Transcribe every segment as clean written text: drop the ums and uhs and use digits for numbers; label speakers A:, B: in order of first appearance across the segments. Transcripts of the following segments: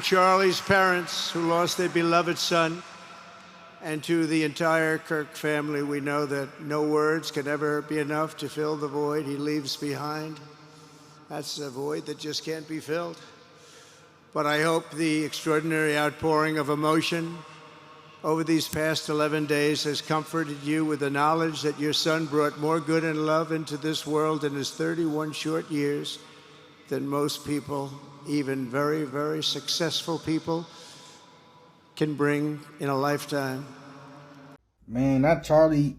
A: Charlie's parents who lost their beloved son, and to the entire Kirk family, we know that no words can ever be enough to fill the void he leaves behind. That's a void that just can't be filled. But I hope the extraordinary outpouring of emotion over these past 11 days has comforted you with the knowledge that your son brought more good and love into this world in his 31 short years than most people, even very, very successful people, can bring in a lifetime.
B: Man, that Charlie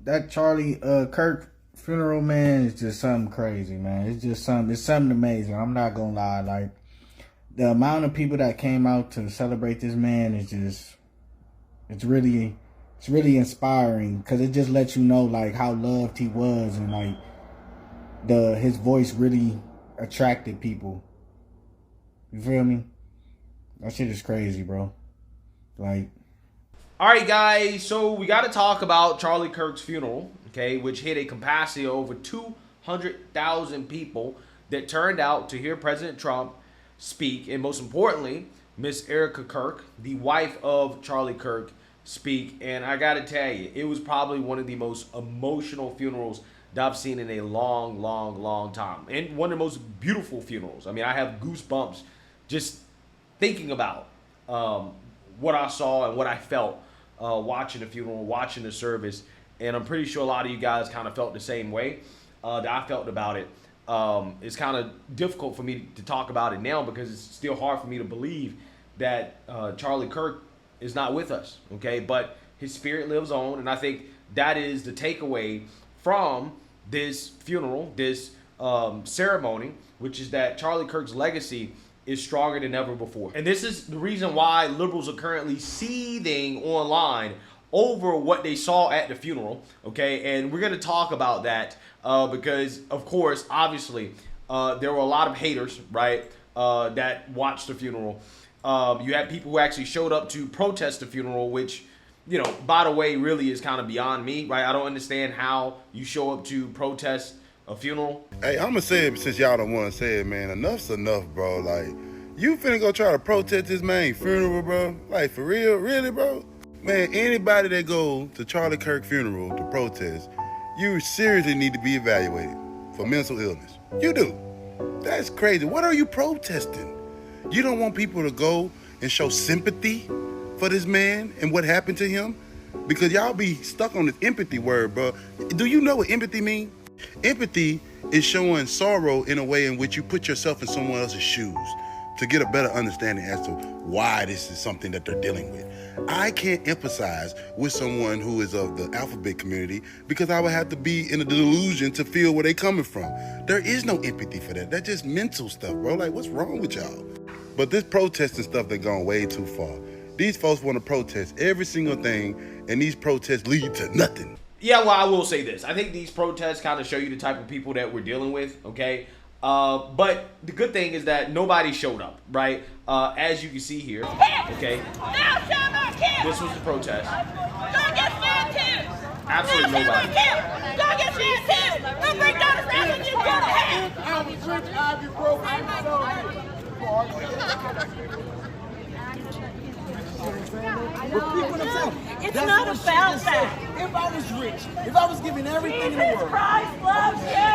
B: Kirk funeral, man, is just something crazy, man. It's something amazing. I'm not gonna lie. Like, the amount of people that came out to celebrate this man is just, it's really inspiring, because it just lets you know, like, how loved he was, and like his voice really attracted people. You feel me? That shit is crazy, bro. Like,
C: all right, guys, so we got to talk about Charlie Kirk's funeral, okay, which hit a capacity of over 200,000 people that turned out to hear President Trump speak, and most importantly, Miss Erika Kirk, the wife of Charlie Kirk, speak. And I got to tell you, it was probably one of the most emotional funerals that I've seen in a long, long, long time, and one of the most beautiful funerals. I mean, I have goosebumps just thinking about what I saw and what I felt watching the funeral, watching the service, and I'm pretty sure a lot of you guys kind of felt the same way that I felt about it. It's kind of difficult for me to talk about it now, because it's still hard for me to believe that Charlie Kirk is not with us, okay? But his spirit lives on, and I think that is the takeaway from this funeral, this ceremony, which is that Charlie Kirk's legacy is stronger than ever before. And this is the reason why liberals are currently seething online over what they saw at the funeral, okay? And we're gonna talk about that because, of course, obviously, there were a lot of haters, right, that watched the funeral. You had people who actually showed up to protest the funeral, which, you know, by the way, really is kind of beyond me, right? I don't understand how you show up to protest a funeral.
D: Hey, I'm gonna say it since y'all don't want to say it, man. Enough's enough, bro. Like, you finna go try to protest this man's funeral, bro? Like, for real? Really, bro? Man, anybody that go to Charlie Kirk funeral to protest, you seriously need to be evaluated for mental illness. You do. That's crazy. What are you protesting? You don't want people to go and show sympathy for this man and what happened to him? Because y'all be stuck on this empathy word, bro. Do you know what empathy means? Empathy is showing sorrow in a way in which you put yourself in someone else's shoes to get a better understanding as to why this is something that they're dealing with. I can't empathize with someone who is of the alphabet community, because I would have to be in a delusion to feel where they're coming from. There is no empathy for that. That's just mental stuff, bro. Like, what's wrong with y'all? But this protesting stuff, they're gone way too far. These folks want to protest every single thing, and these protests lead to nothing.
C: Yeah, well, I will say this. I think these protests kind of show you the type of people that we're dealing with, okay? But the good thing is that nobody showed up, right? As you can see here, okay? This was the protest.
E: Go get fed too!
C: Absolutely nobody.
E: Go get fed too! Don't bring down the rest of you, go to It's not about that.
F: If I was rich, if I was giving everything in the
E: Jesus
F: world.
E: Christ loves you!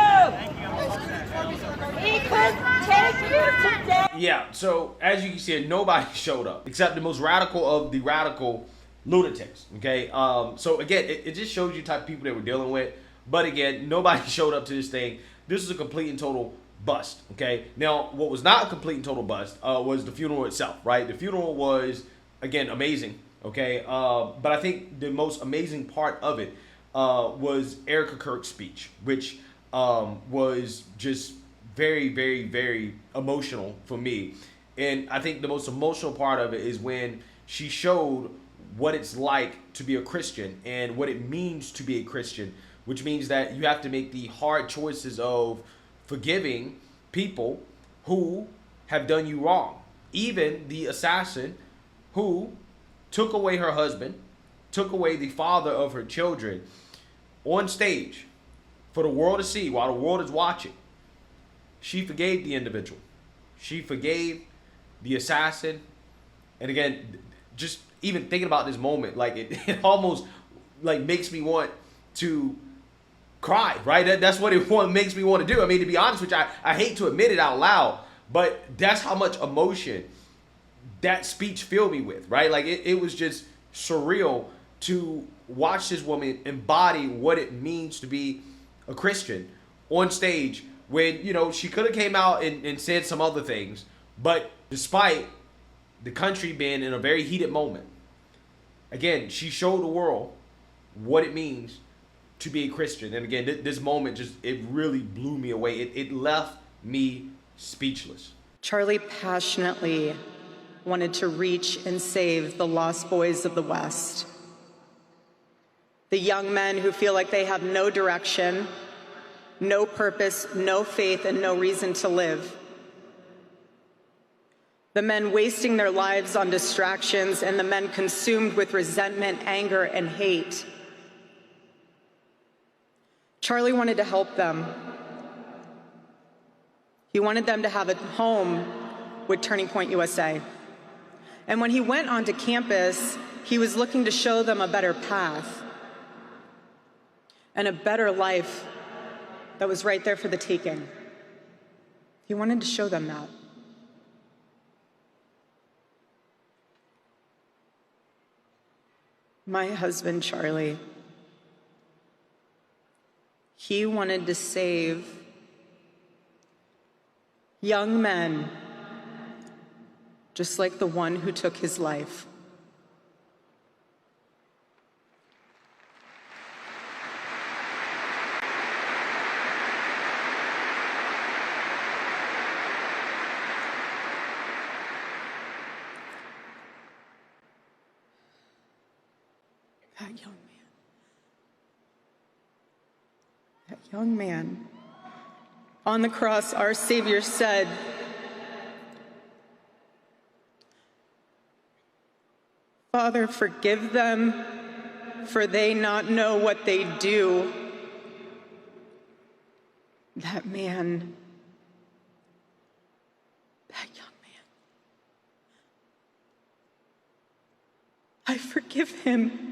E: He could take you today.
C: Yeah, so as you can see, nobody showed up except the most radical of the radical lunatics, okay? So again, it just shows you the type of people that we're dealing with. But again, nobody showed up to this thing. This is a complete and total bust, okay? Now, what was not a complete and total bust was the funeral itself, right? The funeral was, again, amazing, okay? But I think the most amazing part of it was Erika Kirk's speech, which was just very, very, very emotional for me. And I think the most emotional part of it is when she showed what it's like to be a Christian and what it means to be a Christian, which means that you have to make the hard choices of forgiving people who have done you wrong. Even the assassin who took away her husband, took away the father of her children on stage for the world to see while the world is watching. She forgave the individual. She forgave the assassin, And again, just even thinking about this moment, like it almost like makes me want to cry, right? That's what it makes me want to do. I mean, to be honest with you, I hate to admit it out loud, but that's how much emotion that speech filled me with, right? Like it was just surreal to watch this woman embody what it means to be a Christian on stage when, you know, she could have came out and said some other things, but despite the country being in a very heated moment, again, she showed the world what it means to be a Christian. And again, this moment just, it really blew me away. It left me speechless.
G: Charlie passionately wanted to reach and save the lost boys of the West. The young men who feel like they have no direction, no purpose, no faith, and no reason to live. The men wasting their lives on distractions, and the men consumed with resentment, anger, and hate. Charlie wanted to help them. He wanted them to have a home with Turning Point USA. And when he went onto campus, he was looking to show them a better path and a better life that was right there for the taking. He wanted to show them that. My husband, Charlie, he wanted to save young men just like the one who took his life. That young man, on the cross, our Savior said, "Father, forgive them, for they not know what they do." That man, that young man, I forgive him.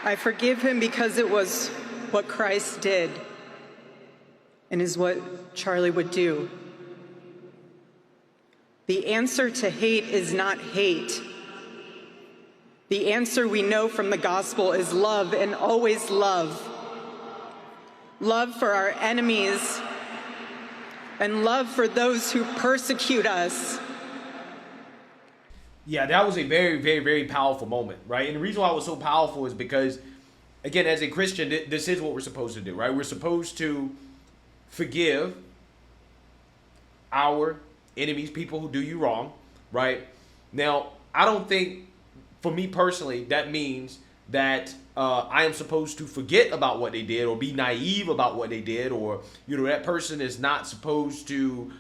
G: I forgive him because it was what Christ did and is what Charlie would do. The answer to hate is not hate. The answer we know from the gospel is love, and always love. Love for our enemies and love for those who persecute us.
C: Yeah, that was a very, very, very powerful moment, right? And the reason why it was so powerful is because, again, as a Christian, this is what we're supposed to do, right? We're supposed to forgive our enemies, people who do you wrong, right? Now, I don't think, for me personally, that means that I am supposed to forget about what they did or be naive about what they did, or, you know, that person is not supposed to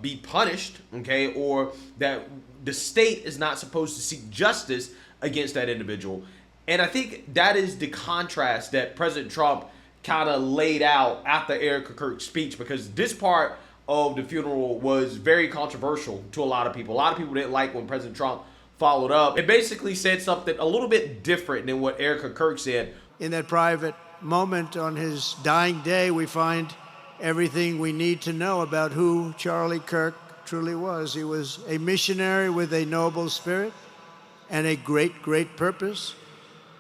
C: be punished, okay? Or that the state is not supposed to seek justice against that individual. And I think that is the contrast that President Trump kind of laid out after Erika Kirk's speech, because this part of the funeral was very controversial to a lot of people. A lot of people didn't like when President Trump followed up. It basically said something a little bit different than what Erika Kirk said.
A: In that private moment on his dying day, we find everything we need to know about who Charlie Kirk truly was. He was a missionary with a noble spirit and a great, great purpose.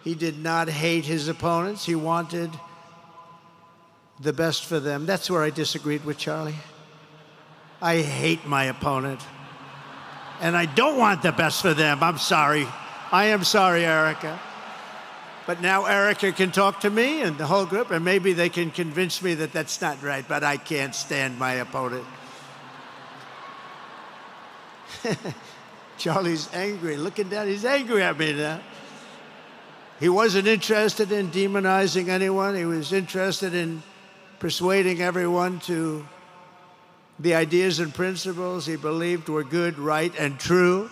A: He did not hate his opponents. He wanted the best for them. That's where I disagreed with Charlie. I hate my opponent. And I don't want the best for them. I'm sorry. I am sorry, Erika. But now Erika can talk to me and the whole group, and maybe they can convince me that that's not right, but I can't stand my opponent. Charlie's angry. Looking down, he's angry at me now. He wasn't interested in demonizing anyone. He was interested in persuading everyone to the ideas and principles he believed were good, right, and true.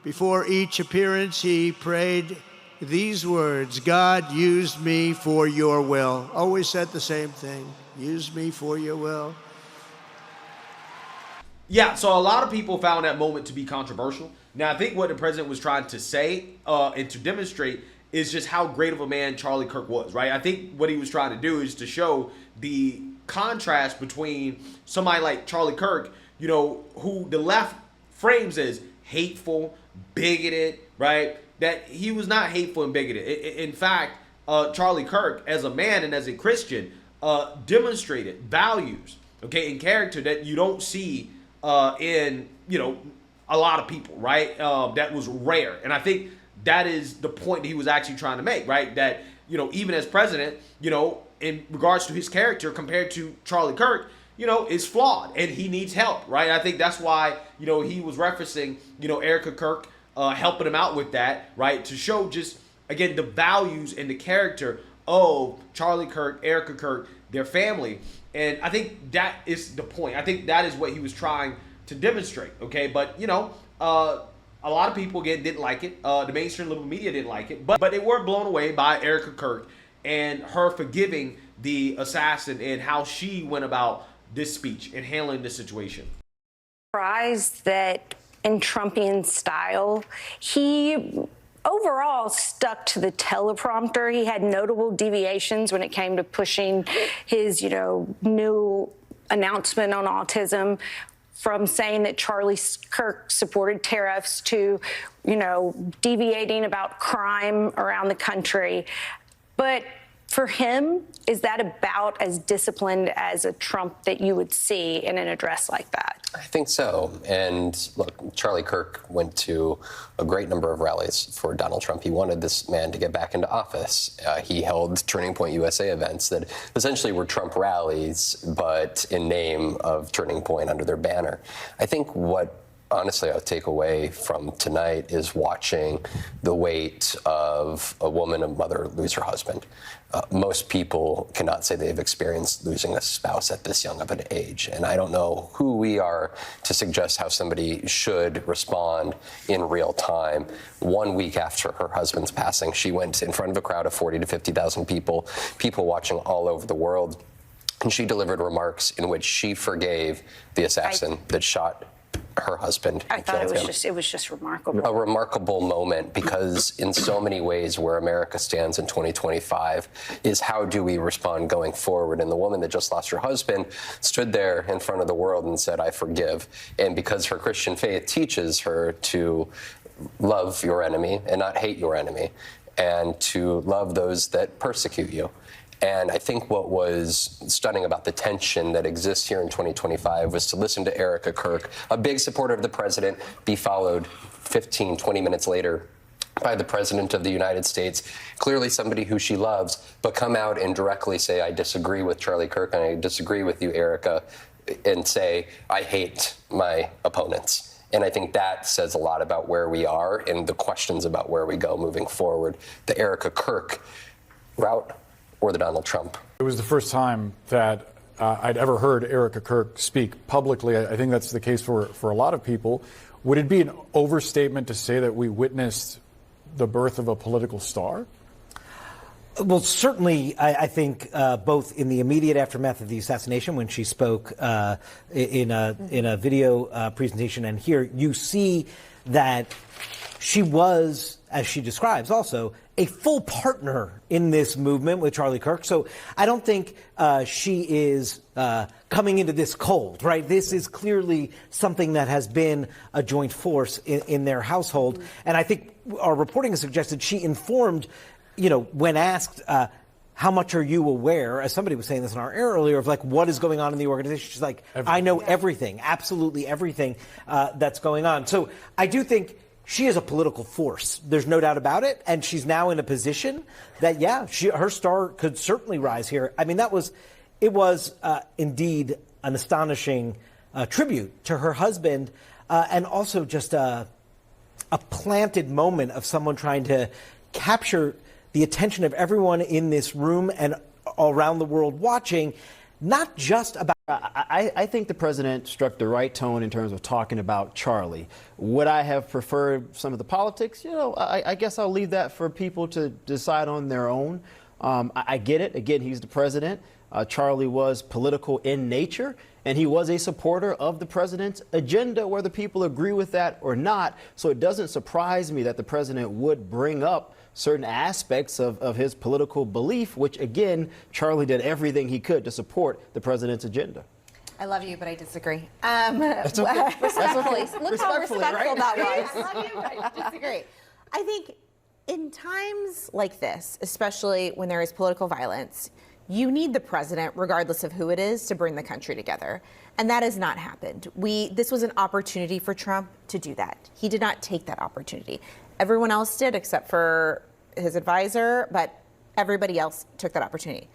A: Before each appearance, he prayed these words: God, use me for your will. Always said the same thing. Use me for your will.
C: Yeah, so a lot of people found that moment to be controversial. Now, I think what the president was trying to say and to demonstrate is just how great of a man Charlie Kirk was, right? I think what he was trying to do is to show the contrast between somebody like Charlie Kirk, you know, who the left frames as hateful, bigoted, right? That he was not hateful and bigoted. In fact, Charlie Kirk, as a man and as a Christian, demonstrated values, okay, and character that you don't see in, you know, a lot of people, right? That was rare. And I think that is the point that he was actually trying to make, right? That, you know, even as president, you know, in regards to his character compared to Charlie Kirk, you know, is flawed and he needs help, right? I think that's why, you know, he was referencing, you know, Erika Kirk, helping him out with that, right? To show just, again, the values and the character of Charlie Kirk, Erika Kirk, their family. And I think that is the point. I think that is what he was trying to demonstrate, okay? But, you know, a lot of people, again, didn't like it. The mainstream liberal media didn't like it. But they were blown away by Erika Kirk and her forgiving the assassin and how she went about this speech and handling this situation.
H: Surprised that in Trumpian style, he overall stuck to the teleprompter. He had notable deviations when it came to pushing his, you know, new announcement on autism, from saying that Charlie Kirk supported tariffs to, you know, deviating about crime around the country. But for him, is that about as disciplined as a Trump that you would see in an address like that?
I: I think so. And look, Charlie Kirk went to a great number of rallies for Donald Trump. He wanted this man to get back into office. He held Turning Point USA events that essentially were Trump rallies, but in name of Turning Point under their banner. I think what honestly I'll take away from tonight is watching the weight of a woman, a mother, lose her husband. Most people cannot say they've experienced losing a spouse at this young of an age. And I don't know who we are to suggest how somebody should respond in real time. 1 week after her husband's passing, she went in front of a crowd of 40 to 50,000 people watching all over the world. And she delivered remarks in which she forgave the assassin that shot her husband.
H: I thought it was just remarkable.
I: A remarkable moment, because in so many ways where America stands in 2025 is how do we respond going forward? And the woman that just lost her husband stood there in front of the world and said, I forgive. And because her Christian faith teaches her to love your enemy and not hate your enemy, and to love those that persecute you. And I think what was stunning about the tension that exists here in 2025 was to listen to Erika Kirk, a big supporter of the president, be followed 15, 20 minutes later by the president of the United States, clearly somebody who she loves, but come out and directly say, I disagree with Charlie Kirk and I disagree with you, Erika, and say, I hate my opponents. And I think that says a lot about where we are and the questions about where we go moving forward. The Erika Kirk route or the Donald Trump.
J: It was the first time that I'd ever heard Erika Kirk speak publicly. I think that's the case for a lot of people. Would it be an overstatement to say that we witnessed the birth of a political star?
K: Well, certainly, I think both in the immediate aftermath of the assassination, when she spoke in a video presentation, and here you see that she was, as she describes, also a full partner in this movement with Charlie Kirk. So I don't think she is coming into this cold, right? This is clearly something that has been a joint force in their household. And I think our reporting has suggested she informed, you know, when asked, how much are you aware, as somebody was saying this in our air earlier, of like what is going on in the organization? She's like, I know everything, absolutely everything that's going on. So I do think she is a political force. There's no doubt about it. And she's now in a position that, her star could certainly rise here. I mean, it was indeed an astonishing tribute to her husband, and also just a planted moment of someone trying to capture the attention of everyone in this room and around the world watching, not just about...
L: I think the president struck the right tone in terms of talking about Charlie. Would I have preferred some of the politics? I guess I'll leave that for people to decide on their own. I get it. Again, he's the president. Charlie was political in nature, and he was a supporter of the president's agenda, whether people agree with that or not. So it doesn't surprise me that the president would bring up certain aspects of his political belief, which, again, Charlie did everything he could to support the president's agenda.
M: I love you, but I disagree.
L: That's okay.
M: Respectfully. Look how
L: Respectfully,
M: respectful
L: right?
M: that was. I love you, but I disagree. I think in times like this, especially when there is political violence, you need the president, regardless of who it is, to bring the country together. And that has not happened. This was an opportunity for Trump to do that. He did not take that opportunity. Everyone else did, except for his advisor, but everybody else took that opportunity.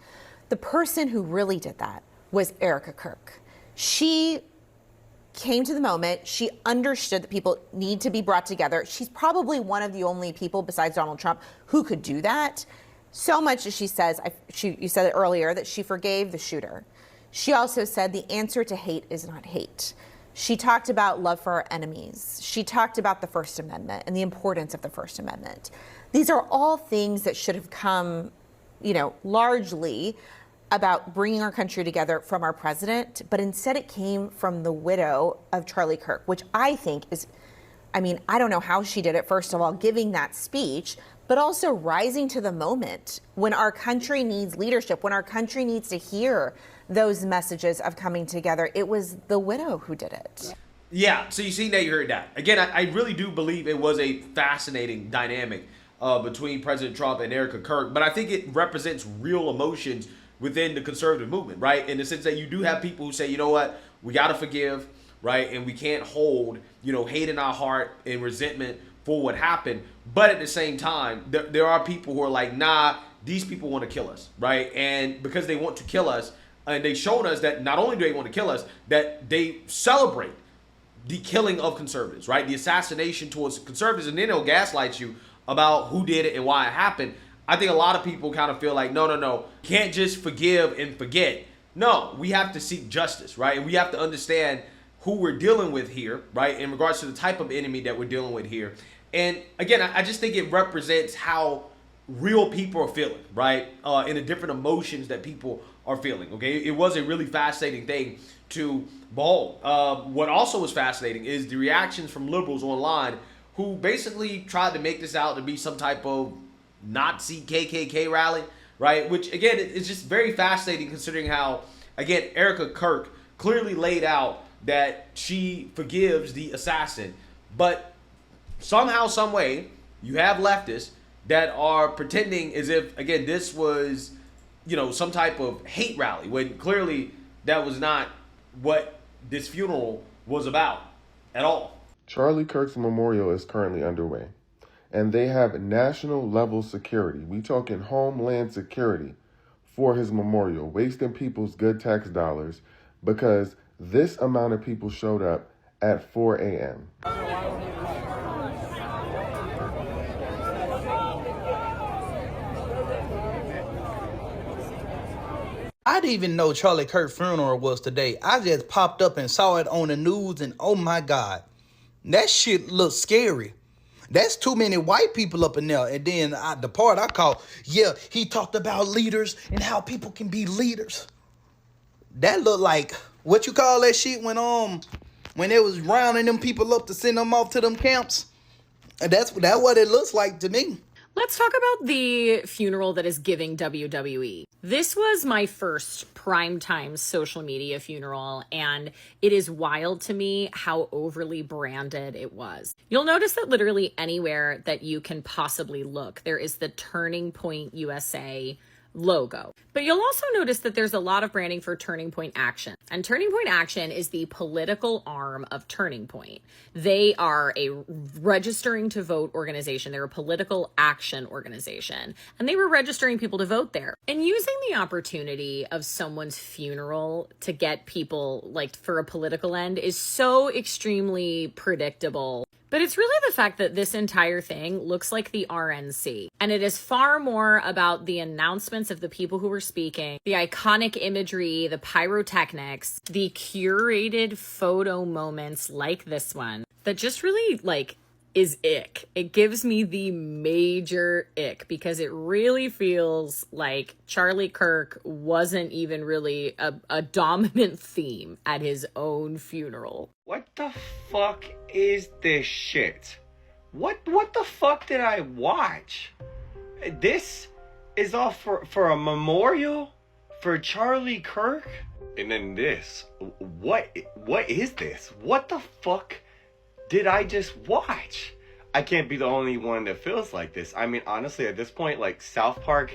M: The person who really did that was Erika Kirk. She came to the moment. She understood that people need to be brought together. She's probably one of the only people besides Donald Trump who could do that. So much as she says, you said it earlier, that she forgave the shooter. She also said the answer to hate is not hate. She talked about love for our enemies. She talked about the First Amendment and the importance of the First Amendment. These are all things that should have come, largely about bringing our country together from our president, but instead it came from the widow of Charlie Kirk, which I think is, I don't know how she did it, first of all, giving that speech, but also rising to the moment when our country needs leadership, when our country needs to hear those messages of coming together. It was the widow who did it.
C: Yeah, so you see that, you heard that. Again, I really do believe it was a fascinating dynamic between President Trump and Erika Kirk, but I think it represents real emotions within the conservative movement, right? In the sense that you do have people who say, you know what, we got to forgive, right? And we can't hold, hate in our heart and resentment for what happened. But at the same time, there are people who are like, nah, these people want to kill us, right? And because they want to kill us, and they showed us that not only do they want to kill us, that they celebrate the killing of conservatives, right? The assassination towards conservatives, and then they'll gaslight you about who did it and why it happened. I think a lot of people kind of feel like, no, can't just forgive and forget. No, we have to seek justice, right? And we have to understand who we're dealing with here, right? In regards to the type of enemy that we're dealing with here. And again, I just think it represents how real people are feeling, right? And the different emotions that people are feeling, okay? It was a really fascinating thing to behold. What also was fascinating is the reactions from liberals online who basically tried to make this out to be some type of Nazi KKK rally, right? Which, again, it's just very fascinating considering how, again, Erika Kirk clearly laid out that she forgives the assassin. But somehow, some way, you have leftists that are pretending as if, again, this was, some type of hate rally, when clearly that was not what this funeral was about at all.
N: Charlie Kirk's memorial is currently underway, and they have national level security. We talking homeland security for his memorial, wasting people's good tax dollars because this amount of people showed up at 4 a.m.
F: I didn't even know Charlie Kirk's funeral was today. I just popped up and saw it on the news, and oh my God, that shit looks scary. That's too many white people up in there. And then the part I caught, he talked about leaders and how people can be leaders. That looked like, what you call that shit when they was rounding them people up to send them off to them camps? That's what it looks like to me.
O: Let's talk about the funeral that is giving WWE. This was my first primetime social media funeral, and it is wild to me how overly branded it was. You'll notice that literally anywhere that you can possibly look, there is the Turning Point USA logo. But you'll also notice that there's a lot of branding for Turning Point Action. And Turning Point Action is the political arm of Turning Point. They are a registering to vote organization. They're a political action organization. And they were registering people to vote there. And using the opportunity of someone's funeral to get people, like, for a political end is so extremely predictable. But it's really the fact that this entire thing looks like the RNC. And it is far more about the announcements of the people who were speaking, the iconic imagery, the pyrotechnics, the curated photo moments like this one that just really, like, is ick. It gives me the major ick because it really feels like Charlie Kirk wasn't even really a dominant theme at his own funeral.
P: What the fuck is this shit? What the fuck did I watch? This is all for a memorial for Charlie Kirk? And then this. What is this? What the fuck did I just watch? I can't be the only one that feels like this. I mean, honestly, at this point, like, South Park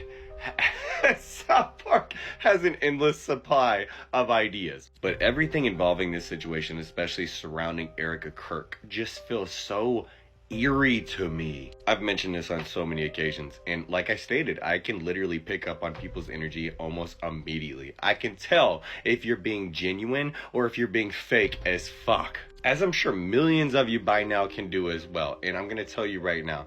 P: has an endless supply of ideas. But everything involving this situation, especially surrounding Erika Kirk, just feels so eerie to me. I've mentioned this on so many occasions, and like I stated, I can literally pick up on people's energy almost immediately. I can tell if you're being genuine or if you're being fake as fuck, as I'm sure millions of you by now can do as well. And I'm gonna tell you right now,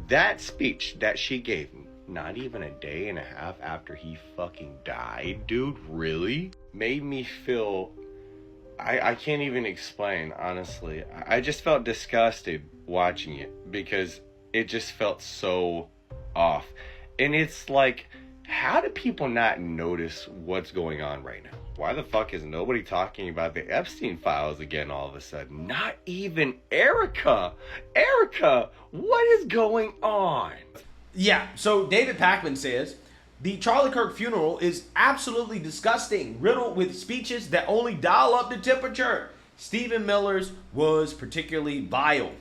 P: that speech that she gave me, not even a day and a half after he fucking died, dude, really made me feel, I can't even explain, honestly. I just felt disgusted watching it because it just felt so off. And it's like, how do people not notice what's going on right now? Why the fuck is nobody talking about the Epstein files again all of a sudden? Not even Erika. Erika, what is going on?
C: Yeah, so David Pakman says, the Charlie Kirk funeral is absolutely disgusting, riddled with speeches that only dial up the temperature. Stephen Miller's was particularly vile.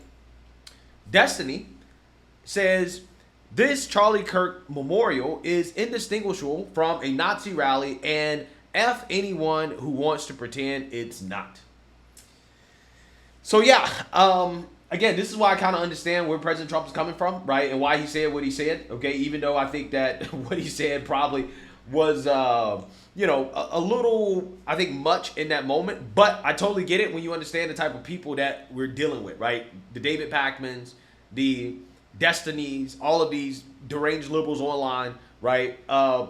C: Destiny says, this Charlie Kirk memorial is indistinguishable from a Nazi rally and F anyone who wants to pretend it's not. So yeah, again, this is why I kind of understand where President Trump is coming from, right? And why he said what he said, okay? Even though I think that what he said probably was, you know, a little, I think, much in that moment. But I totally get it when you understand the type of people that we're dealing with, right? The David Pakmans, the Destinies, all of these deranged liberals online, right?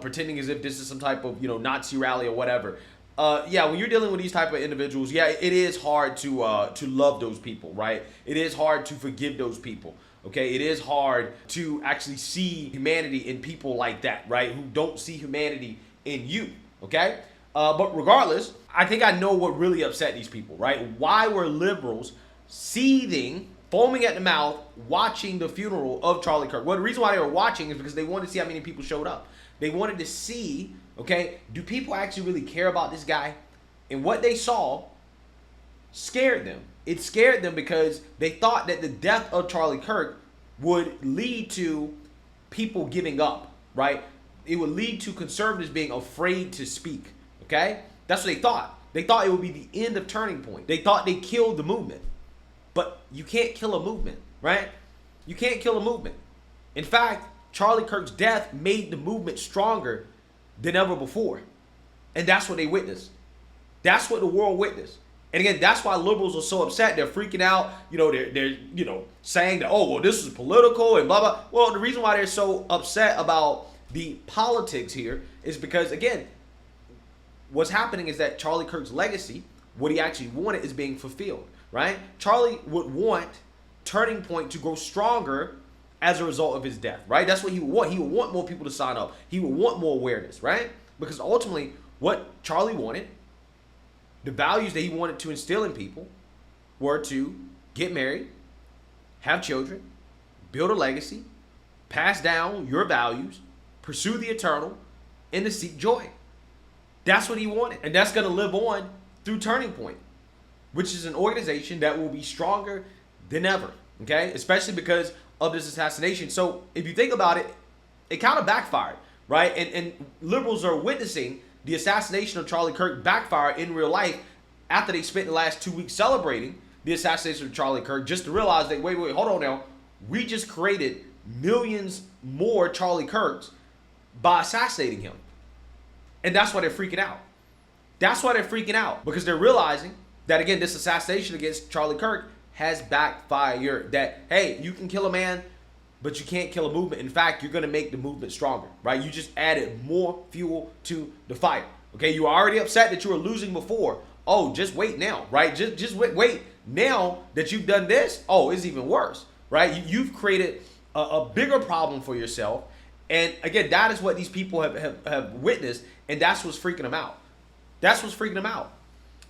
C: Pretending as if this is some type of, you know, Nazi rally or whatever. Yeah, when you're dealing with these type of individuals, yeah, it is hard to love those people, right? It is hard to forgive those people, okay? It is hard to actually see humanity in people like that, right? Who don't see humanity in you, okay? But regardless, I think I know what really upset these people, right? Why were liberals seething, foaming at the mouth, watching the funeral of Charlie Kirk? Well, the reason why they were watching is because they wanted to see how many people showed up. They wanted to see, okay, do people actually really care about this guy? And what they saw scared them. It scared them because they thought that the death of Charlie Kirk would lead to people giving up, right? It would lead to conservatives being afraid to speak, okay? That's what they thought. They thought it would be the end of Turning Point. They thought they killed the movement. But you can't kill a movement, right? You can't kill a movement. In fact, Charlie Kirk's death made the movement stronger than ever before. And that's what they witnessed. That's what the world witnessed. And again, that's why liberals are so upset. They're freaking out. You know, they're you know, saying that, oh, well, this is political and blah, blah. Well, the reason why they're so upset about the politics here is because, again, what's happening is that Charlie Kirk's legacy, what he actually wanted, is being fulfilled, right? Charlie would want Turning Point to grow stronger as a result of his death, right? That's what he would want. He would want more people to sign up. He would want more awareness, right? Because ultimately, what Charlie wanted, the values that he wanted to instill in people, were to get married, have children, build a legacy, pass down your values, pursue the eternal, and to seek joy. That's what he wanted. And that's going to live on through Turning Point, which is an organization that will be stronger than ever, okay? Especially because of this assassination. So if you think about it, it kind of backfired, right? And liberals are witnessing the assassination of Charlie Kirk backfire in real life after they spent the last 2 weeks celebrating the assassination of Charlie Kirk, just to realize that, wait, hold on now. We just created millions more Charlie Kirks by assassinating him. And that's why they're freaking out. That's why they're freaking out, because they're realizing that, again, this assassination against Charlie Kirk has backfired. That, hey, you can kill a man, but you can't kill a movement. In fact, you're going to make the movement stronger, right? You just added more fuel to the fire. Okay, you were already upset that you were losing before. Oh, just wait now, right? Just wait. Now that you've done this, oh, it's even worse, right? You've created a bigger problem for yourself. And again, that is what these people have witnessed, and that's what's freaking them out. That's what's freaking them out.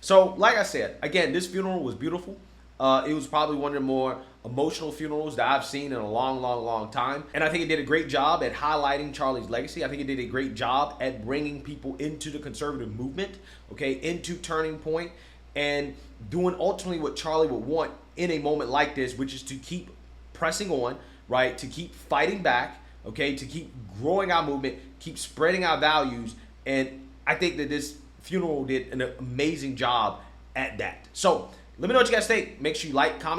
C: So, like I said, again, this funeral was beautiful. It was probably one of the more emotional funerals that I've seen in a long time. And I think it did a great job at highlighting Charlie's legacy. I think it did a great job at bringing people into the conservative movement, okay, into Turning Point, and doing ultimately what Charlie would want in a moment like this, which is to keep pressing on, right, to keep fighting back, okay, to keep growing our movement, keep spreading our values. And I think that this funeral did an amazing job at that. So let me know what you guys think. Make sure you like, comment,